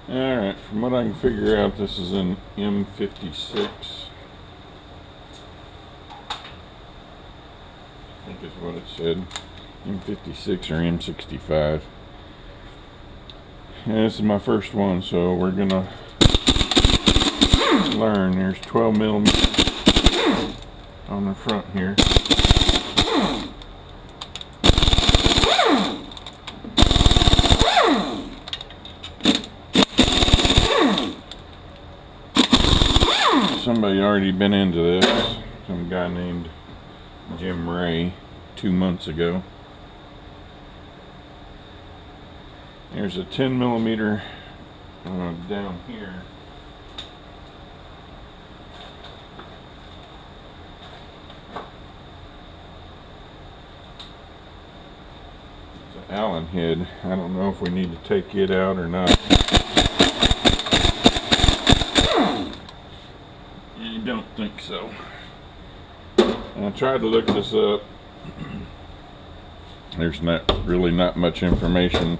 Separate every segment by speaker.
Speaker 1: Alright, from what I can figure out, this is an M56. I think is what it said. M56 or M65. And this is my first one, so we're gonna learn. There's 12 millimeters on the front here. Somebody already been into this. Some guy named Jim Ray 2 months ago. There's a 10 millimeter down here. It's an Allen head. I don't know if we need to take it out or not. I don't think so. And I tried to look this up. There's really not much information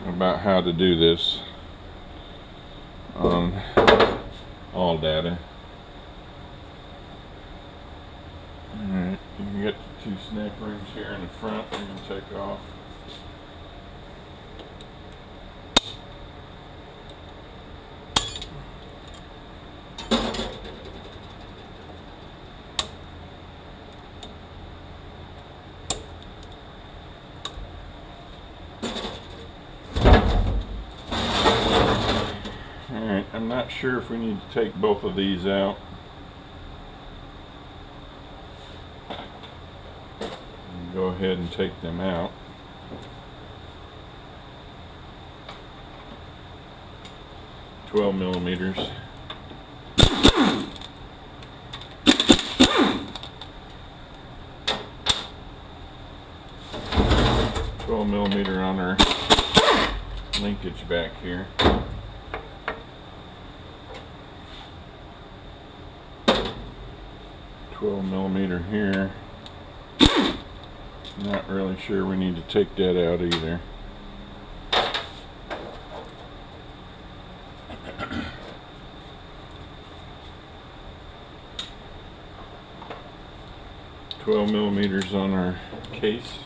Speaker 1: about how to do this on all data. Alright, you get the 2 snap rings here in the front we can take off. I'm not sure if we need to take both of these out. Go ahead and take them out. $12 millimeters. 12 millimeter on our linkage back here. 12 millimeter here. Not really sure we need to take that out either. $12 millimeters on our case.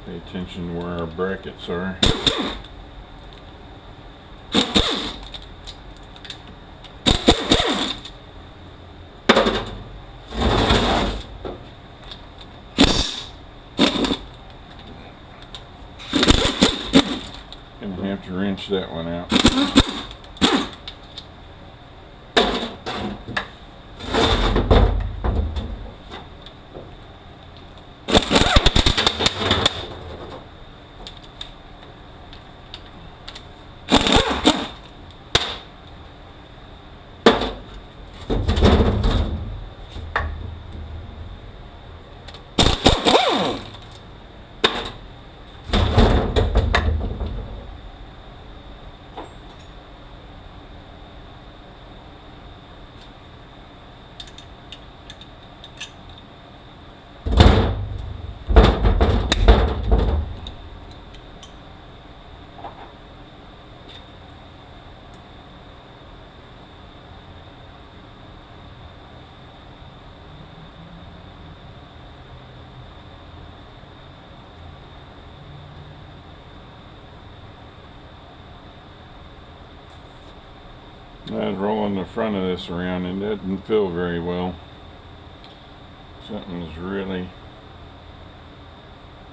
Speaker 1: Pay attention to where our brackets are. Gonna have to wrench that one out. I was rolling the front of this around and it didn't feel very well. Something's really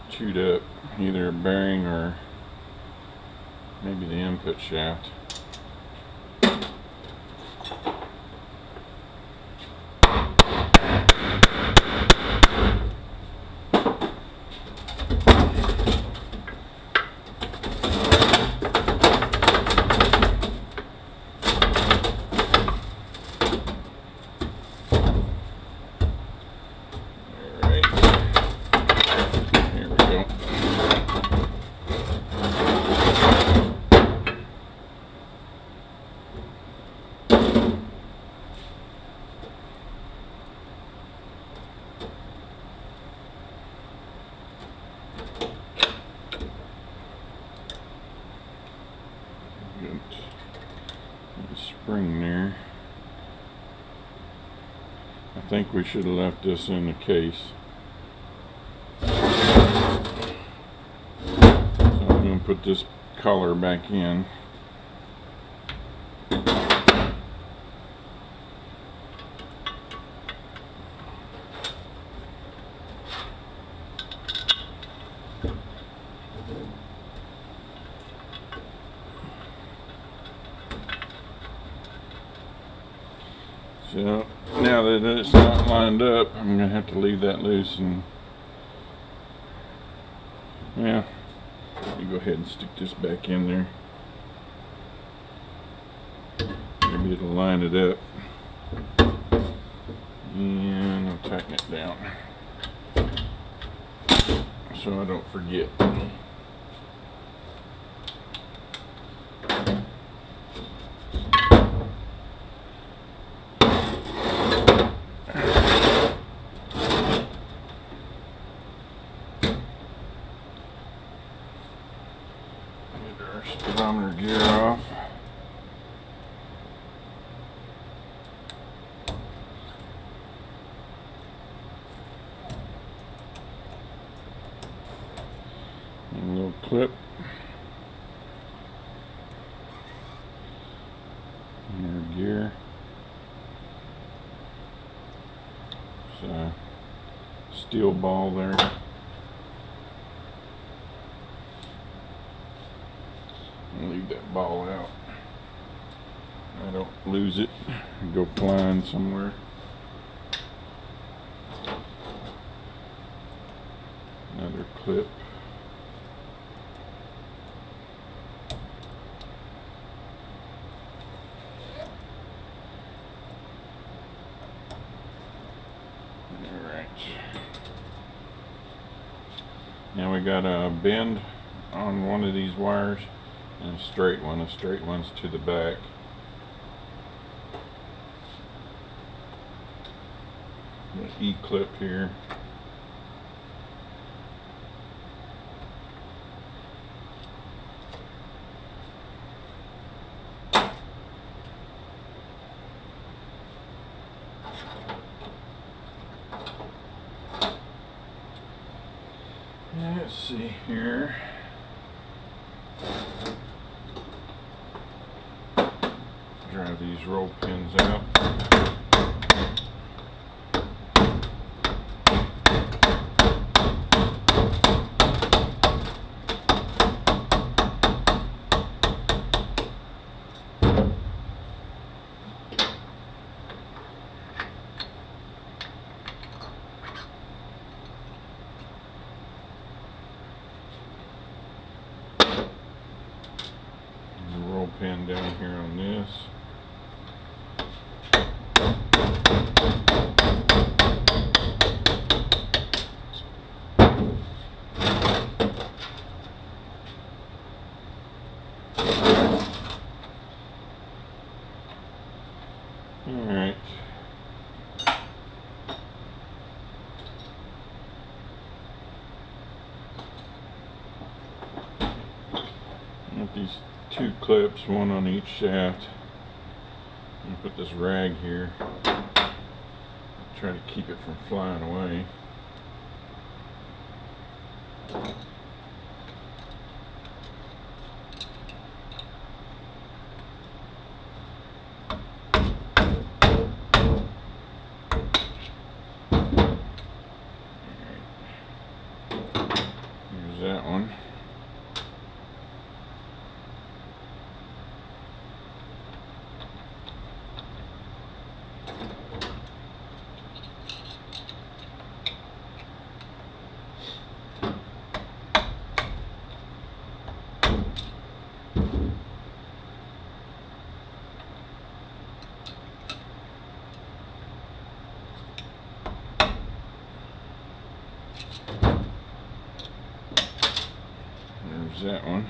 Speaker 1: chewed up, either a bearing or maybe the input shaft. I think we should have left this in the case. So I'm going to put this color back in. So now that it's not lined up, I'm going to have to leave that loose, and yeah, you go ahead and stick this back in there. Maybe it'll line it up, and I'll tighten it down so I don't forget. Speedometer gear off. And a little clip. And our gear. It's a steel ball there. Leave that ball out. I don't lose it and go flying somewhere. Another clip. Alright. Now we got a bend on one of these wires. And a straight one. The straight one's to the back. The E-clip here. Let's see here. Drive these roll pins out. Roll pin down here on this. Alright. Got these two clips, one on each shaft. I'm gonna put this rag here. Try to keep it from flying away. Here's that one. There's that one.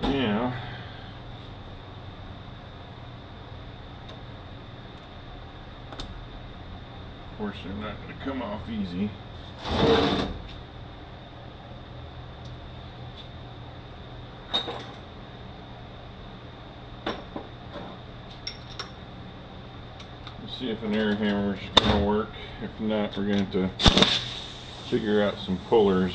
Speaker 1: Yeah. Of course, they're not going to come off easy. See if an air hammer is going to work. If not, we're going to have to figure out some pullers.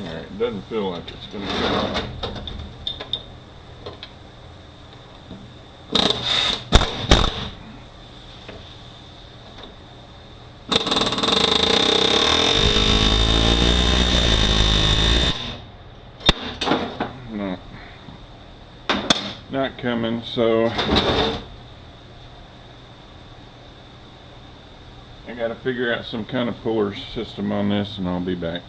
Speaker 1: It doesn't feel like it's going to go. No, not coming, so I got to figure out some kind of puller system on this, and I'll be back.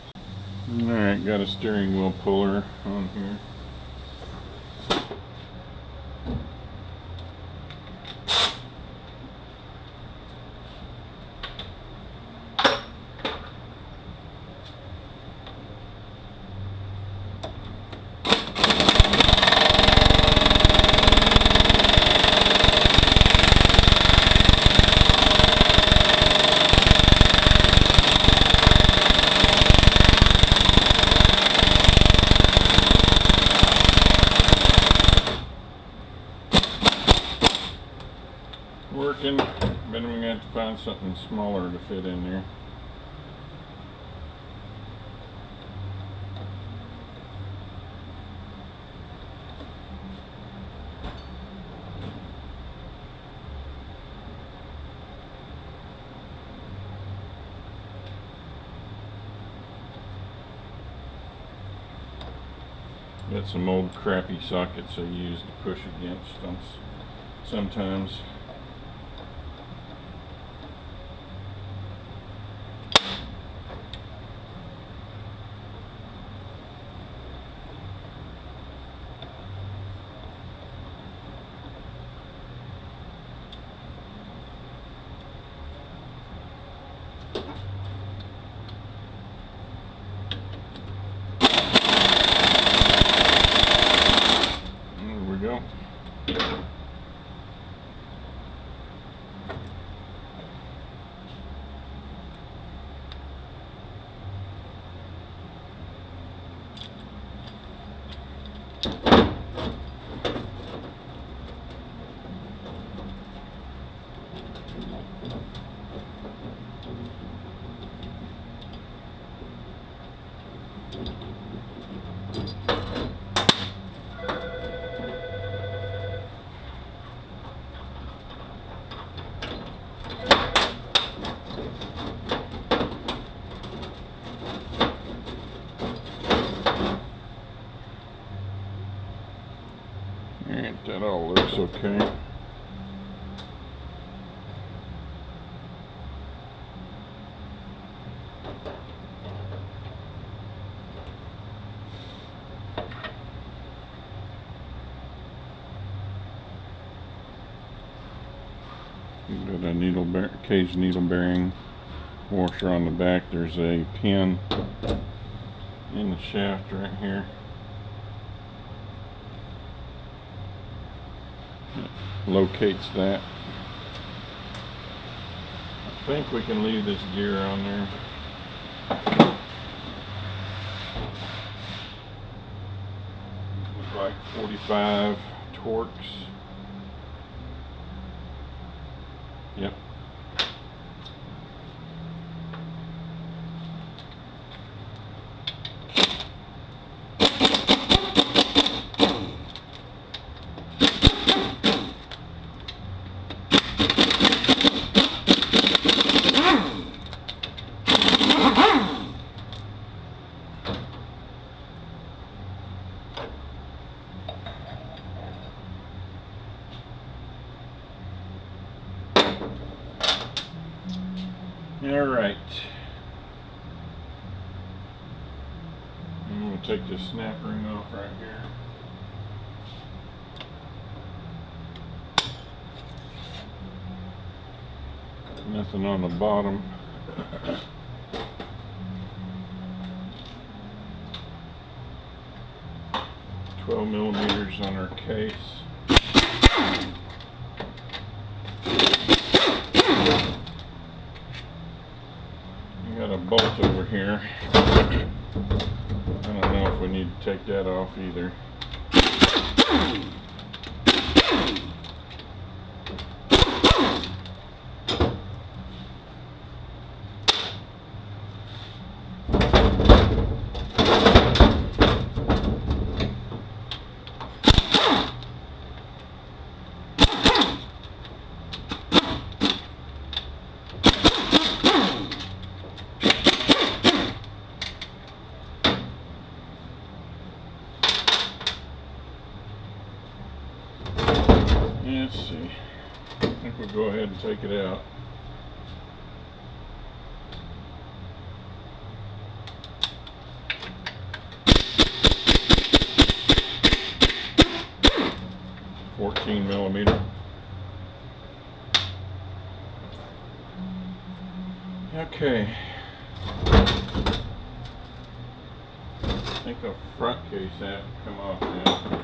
Speaker 1: Alright, got a steering wheel puller on here. Working, but I'm going to have to find something smaller to fit in there. Got some old crappy sockets I use to push against sometimes. Alright, that all looks okay. Got a cage needle bearing washer on the back. There's a pin in the shaft right here. Locates that. I think we can leave this gear on there. Looks like 45 Torx. Yep. Alright. I'm going to take this snap ring off right here. Nothing on the bottom. $12mm on our case. We got a bolt over here. I don't know if we need to take that off either. Let's see. I think we'll go ahead and take it out. $14mm. Okay. I think the front case has to come off now.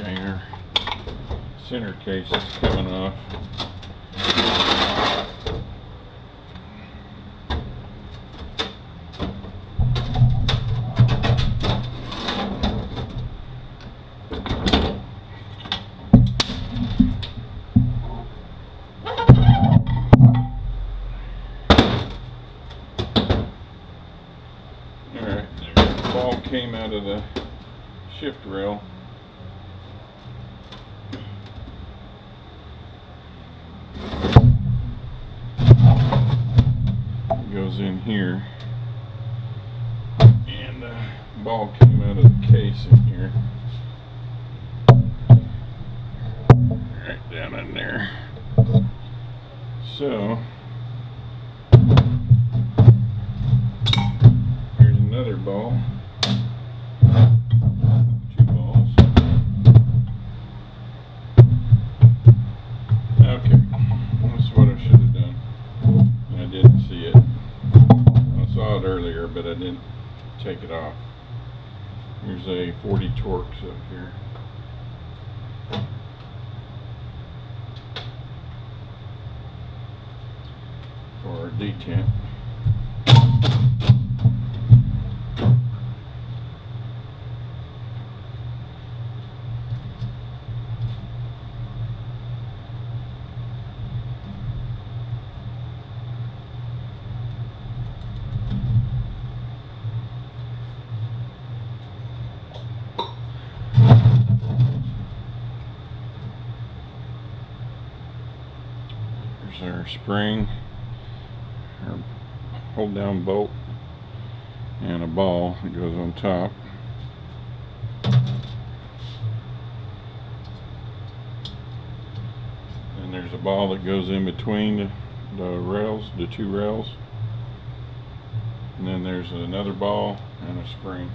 Speaker 1: Okay, our center case is coming off. Alright, the ball came out of the shift rail. Goes in here, and the ball came out of the case in here, right down in there. So here's another ball, two balls. Okay, that's what I should have done, and I didn't see it. I saw it earlier, but I didn't take it off. Here's a 40 Torx up here. For our detent. Our spring, our hold down bolt, and a ball that goes on top. And there's a ball that goes in between the rails, the two rails. And then there's another ball and a spring.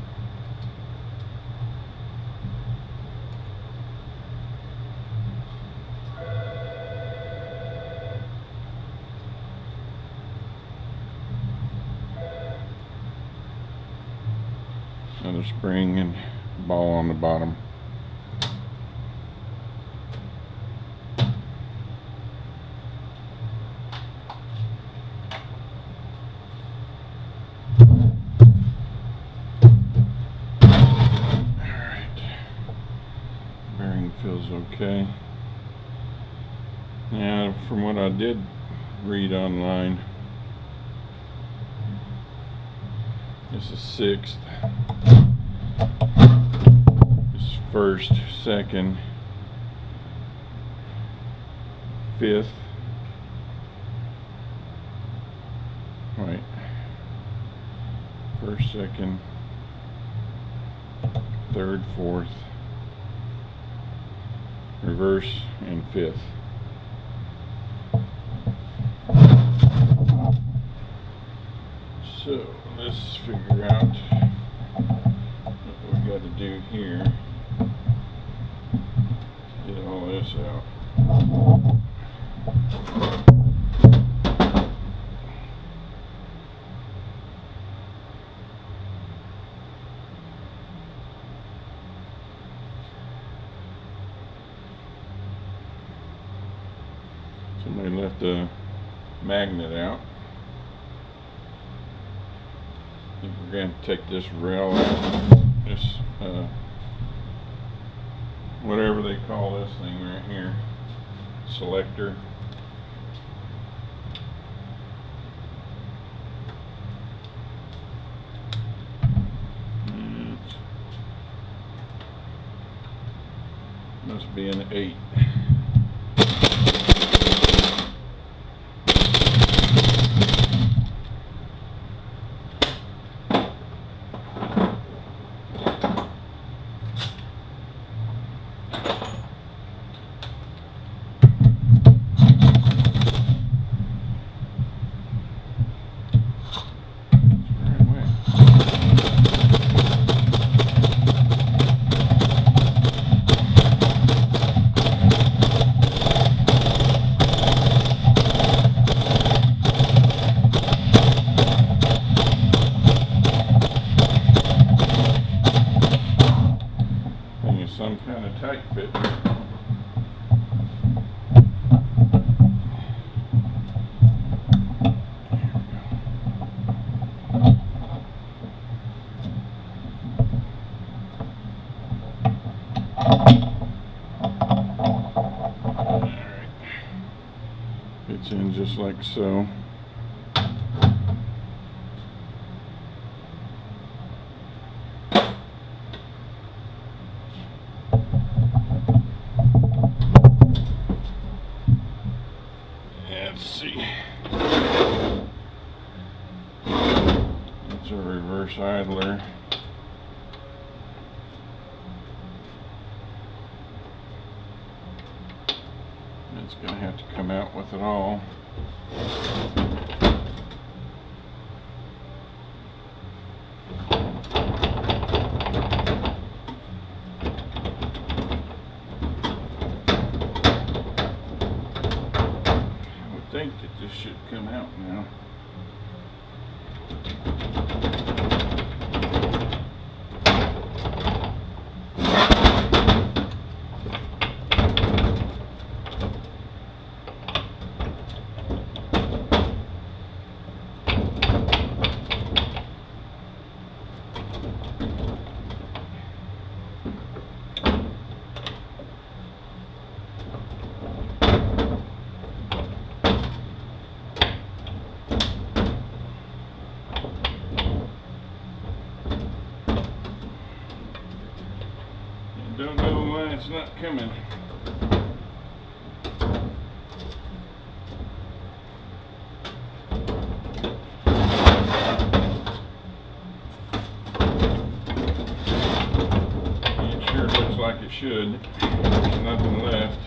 Speaker 1: Another spring and ball on the bottom. Alright. Bearing feels okay. Now, from what I did read online, this is 6th. This is 1st, 2nd, 5th, first, second, third, fourth, reverse, and fifth. So let's figure out what we got to do here to get all this out. Somebody left a magnet out. I think we're going to take this rail out, this whatever they call this thing right here, selector. Must be an 8. Some kind of tight fit. Alright. Fits in just like so. Let's see. That's a reverse idler. It's going to have to come out with it all. I think that this should come out now. Don't know why it's not coming. It sure looks like it should. There's nothing left.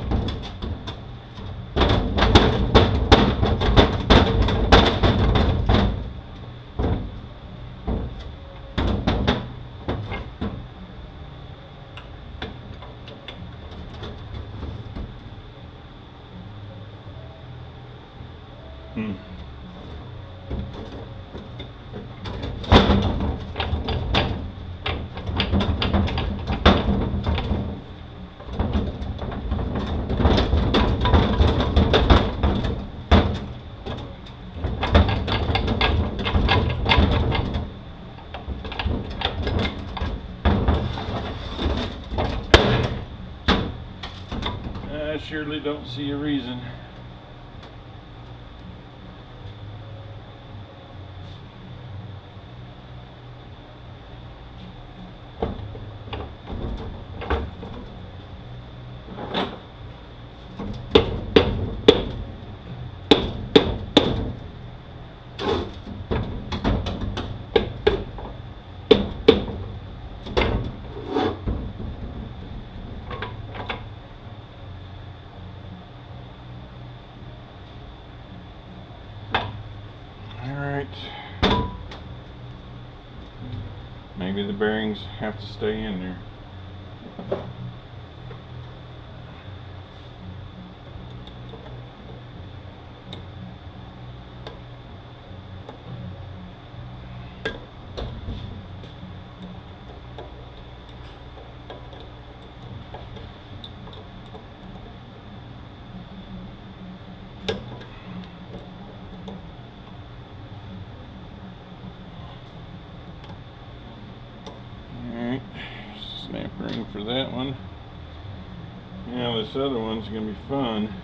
Speaker 1: I surely don't see a reason. Alright. Maybe the bearings have to stay in there. Snap ring for that one. Now this other one's gonna be fun.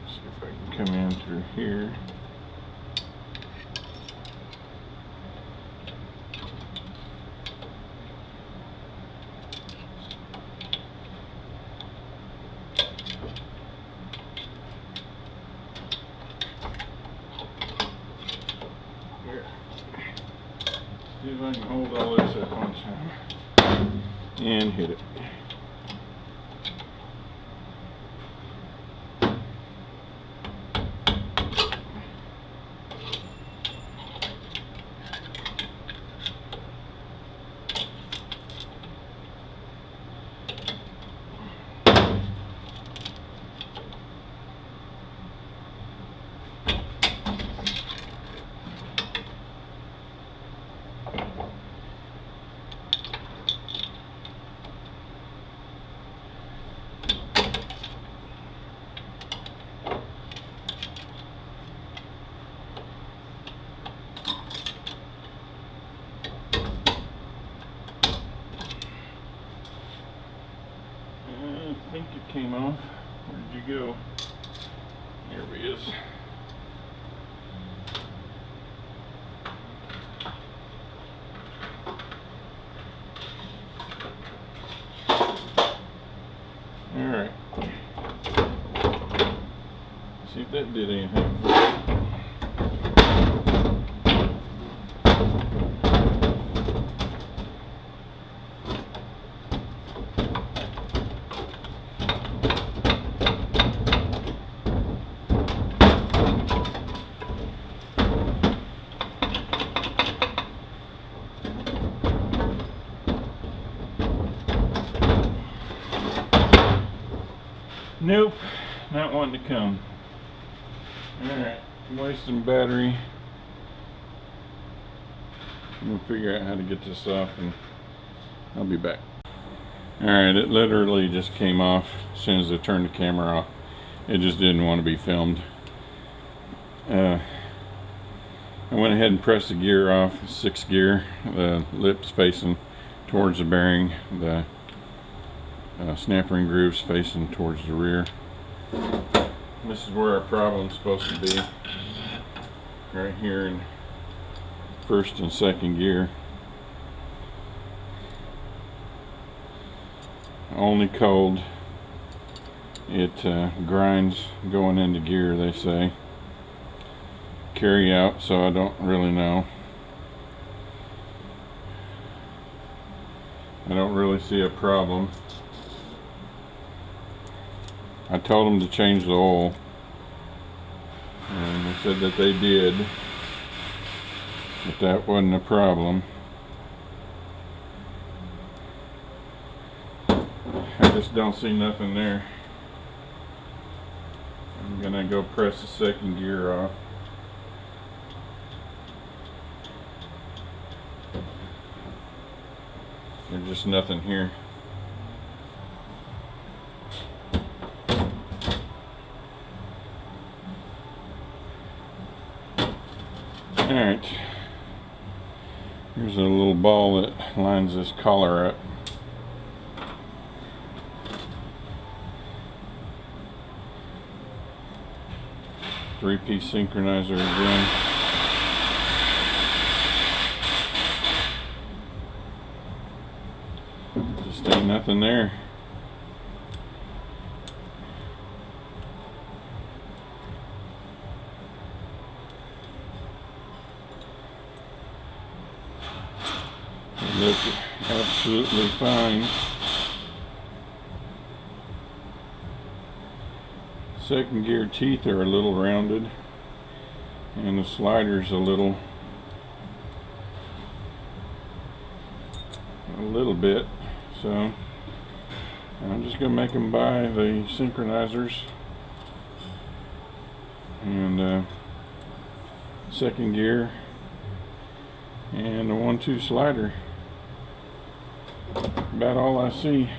Speaker 1: See if I can come in through here. See if I can hold all this at one time and hit it. I think it came off. Where did you go? There he is. Alright. See if that did anything. Nope, not wanting to come. Alright, wasting battery. I'm going to figure out how to get this off and I'll be back. Alright, it literally just came off as soon as I turned the camera off. It just didn't want to be filmed. I went ahead and pressed the gear off, 6th gear, the lips facing towards the bearing, the snap ring grooves facing towards the rear. This is where our problem's supposed to be, right here in 1st and 2nd gear. Only cold. It grinds going into gear, they say. Carry out, so I don't really know. I don't really see a problem. I told them to change the oil, and they said that they did, but that wasn't a problem. I just don't see nothing there. I'm gonna go press the 2nd gear off. There's just nothing here. Alright, here's a little ball that lines this collar up. Three-piece synchronizer again. Just ain't nothing there. They look absolutely fine. Second gear teeth are a little rounded, and the slider's a little bit. So I'm just gonna make them buy the synchronizers and second gear and the 1-2 slider. About all I see.